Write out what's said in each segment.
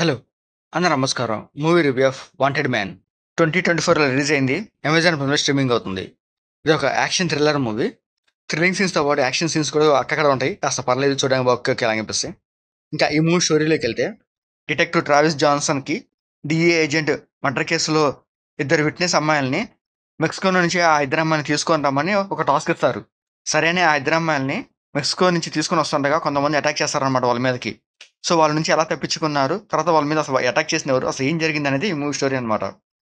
Hello! అందరూ నమస్కారం. Movie review of 'wanted man' 2024లో రిలీజ్ అయింది. అమెజాన్ ప్రైమ్‌లో స్ట్రీమింగ్ అవుతుంది. ఇది ఒక యాక్షన్ థ్రిల్లర్ మూవీ. థ్రిల్లింగ్ సీన్స్‌తో పాటు యాక్షన్ సీన్స్ కూడా అక్కడక్కడ ఉంటాయి. కాస్త పర్లేదు చూడడానికి ఓకే ఓకే అనిపిస్తాయి. ఇంకా ఈ మూవీ స్టోరీలోకెళ్తే డిటెక్టివ్ ట్రావిస్ జాన్సన్‌కి డీఏ ఏజెంట్ మర్డర్ కేసులో ఇద్దరు విట్నెస్ అమ్మాయిల్ని మెక్సికో నుంచి ఆ ఇద్దరు అమ్మాయిల్ని తీసుకొని రమ్మని ఒక టాస్క్ ఇస్తారు. సరే అని ఆ ఇద్దరు అమ్మాయిల్ని మెక్సికో నుంచి తీసుకొని వస్తుండగా కొంతమంది అటాక్ చేస్తారనమాట వాళ్ళ మీదకి. సో, వాళ్ళ నుంచి ఎలా తప్పించుకున్నారు? తర్వాత వాళ్ళ మీద అసలు అటాక్ చేసిందెవరు? అసలు ఏం జరిగిందనేది ఈ మూవీ స్టోరీ అనమాట.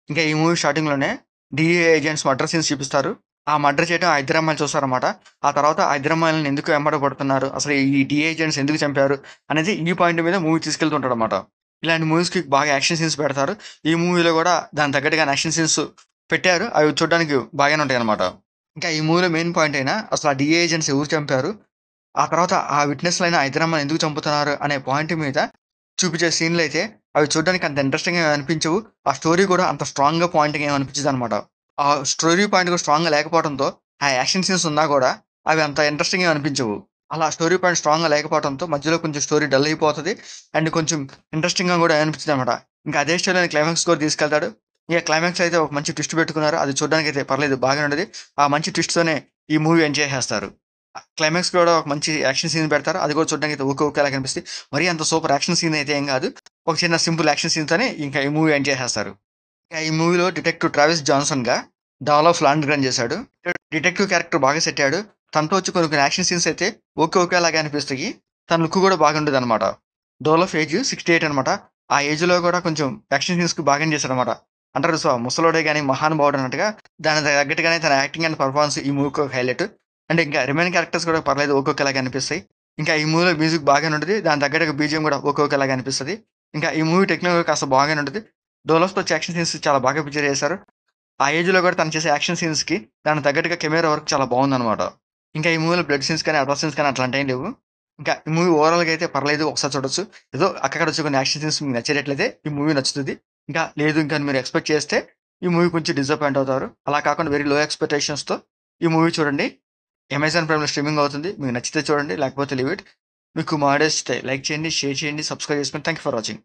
ఇంకా ఈ మూవీ స్టార్టింగ్‌లోనే డీఏ ఏజెంట్స్ మర్డర్ సీన్స్ చూపిస్తారు. ఆ మర్డర్ చేయడం ఆ ఇద్దరు అమ్మాయిలు చూస్తారనమాట. ఆ తర్వాత ఆ ఇద్దరు అమ్మాయిలని ఎందుకు వెంబడి పడుతున్నారు? అసలు ఈ డీఏ ఏజెంట్స్ ఎందుకు చంపారు? అనేది ఈ పాయింట్ మీద మూవీ తీసుకెళ్తుంటాడనమాట. ఇలాంటి మూవీస్‌కి బాగా యాక్షన్ సీన్స్ పెడతారు. ఈ మూవీలో గూడా దానికి తగ్గట్టుగానే యాక్షన్ సీన్స్ పెట్టారు. అవి చూడడానికి బాగానే ఉంటాయనమాట. ఇంకా ఈ మూవీలో మెయిన్ పాయింట్ అయినా అసలు ఆ డీఏ ఏజెంట్స్ ఎవరు చంపారు? ఆ తర్వాత ఆ విట్‌నెస్‌లైన ఆ ఇద్దరమ్మాయిని ఎందుకు చంపుతున్నారు అనే పాయింట్ మీద చూపించే సీన్‌లయితే అవి చూడడానికి అంత ఇంట్రెస్టింగ్‌గా అనిపించవు. ఆ స్టోరీ కూడా అంత స్ట్రాంగ్‌గా పాయింట్‌గా ఏమి అనిపించదనమాట. ఆ స్టోరీ పాయింట్ కూడా స్ట్రాంగ్‌గా లేకపోవడంతో ఆ యాక్షన్ సీన్స్ ఉన్నా కూడా అవి అంత ఇంట్రెస్టింగ్‌గా అనిపించవు. అలా స్టోరీ పాయింట్ స్ట్రాంగ్‌గా లేకపోవడంతో మధ్యలో కొంచెం స్టోరీ డల్ అయిపోతది. అండ్ కొంచెం ఇంట్రెస్టింగ్‌గా కూడా అనిపించదనమాట. ఇంకా అదే స్టోరీని క్లైమాక్స్ కూడా తీసుకెళ్తాడు. ఇక క్లైమాక్స్‌లో అయితే ఒక మంచి ట్విస్ట్ పెట్టుకున్నారు. అది చూడడానికైతే పర్లేదు బాగానే ఉంటది. ఆ మంచి ట్విస్ట్‌తోనే ఈ మూవీ ఎండ్ చేసేస్తారు. క్లైమాక్స్ కూడా ఒక మంచి యాక్షన్ సీన్ పెడతారు. అది కూడా చూడడానికి అయితే ఓకే ఓకేలా కనిపిస్తది. మరీ అంత సూపర్ యాక్షన్ సీన్ అయితే ఏం కాదు. ఒక చిన్న సింపుల్ యాక్షన్ సీన్‌తోనే ఇంకా ఈ మూవీ ఎండ్ చేసేస్తారు. ఇంకా ఈ మూవీలో డిటెక్టివ్ ట్రావిస్ జాన్సన్‌గా డాలోఫ్ లాండ్‌గ్రెన్ చేశాడు. డిటెక్టివ్ క్యారెక్టర్ బాగా సెట్ అయ్యాడు. తనతో వచ్చి కొన్ని కొన్ని యాక్షన్ సీన్స్ అయితే ఓకే ఓకేలాగా అనిపిస్తాయి. తన లుక్ కూడా బాగుండేదనమాట. డోలోఫ్ ఏజ్ 68 అనమాట. ఆ ఏజ్‌లో కూడా కొంచెం యాక్షన్ సీన్స్‌కి బాగానే చేశాడనమాట. అంటారు సో, ముసలోడే గాని మహానుభావుడు అన్నట్టుగా దానికి తగ్గట్టుగానే తన యాక్టింగ్ అండ్ పెర్ఫార్మన్స్ ఈ మూవీకి ఒక హైలైట్. అండ్ ఇంకా రిమైనింగ్ క్యారెక్టర్స్ కూడా పర్లేదు ఒక్కొక్కలాగా అనిపిస్తాయి. ఇంకా ఈ మూవీలో మ్యూజిక్ బాగానే ఉంటది. దానికి తగ్గట్టుగా బీజీఎం కూడా ఒక్కొక్కలాగా అనిపిస్తది. ఇంకా ఈ మూవీ టెక్నికల్‌గా కాస్త బాగానే ఉంటది. డోలోఫ్‌తో వచ్చే యాక్షన్ సీన్స్ చాలా బాగా పిక్చర్ చేశారు. ఆ ఏజ్‌లో కూడా తను చేసే యాక్షన్ సీన్స్‌కి దానికి తగ్గట్టుగా కెమెరా వర్క్ చాలా బావుందనమాట. ఇంకా ఈ మూవీలో బ్లడ్ సీన్స్ కానీ, అడర్ సీన్స్ కానీ అట్లాంటియేం లేవు. ఇంకా ఈ మూవీ ఓవరాల్‌గా అయితే పర్లేదు ఒకసారి చూడొచ్చు. ఏదో అక్కడక్కడ వచ్చే కొన్ని యాక్షన్ సీన్స్ మీకు నచ్చేటట్లయితే ఈ మూవీ నచ్చుతది. ఇంకా లేదు ఇంకా మీరు ఎక్స్‌పెక్ట్ చేస్తే ఈ మూవీ కొంచెం డిసప్పాయింట్ అవుతారు. అలా కాకుండా వెరీ లో ఎక్స్‌పెక్టేషన్స్‌తో ఈ మూవీ చూడండి. అమెజాన్ ప్రైమ్‌లో స్ట్రీమింగ్ అవుతుంది. మీకు నచ్చితే చూడండి. లేకపోతే లీవ్ ఇట్. మీకు మా వీడియోస్ నచ్చితే లైక్ చేయండి, షేర్ చేయండి, సబ్స్క్రైబ్ చేసుకోండి. Thank you for watching.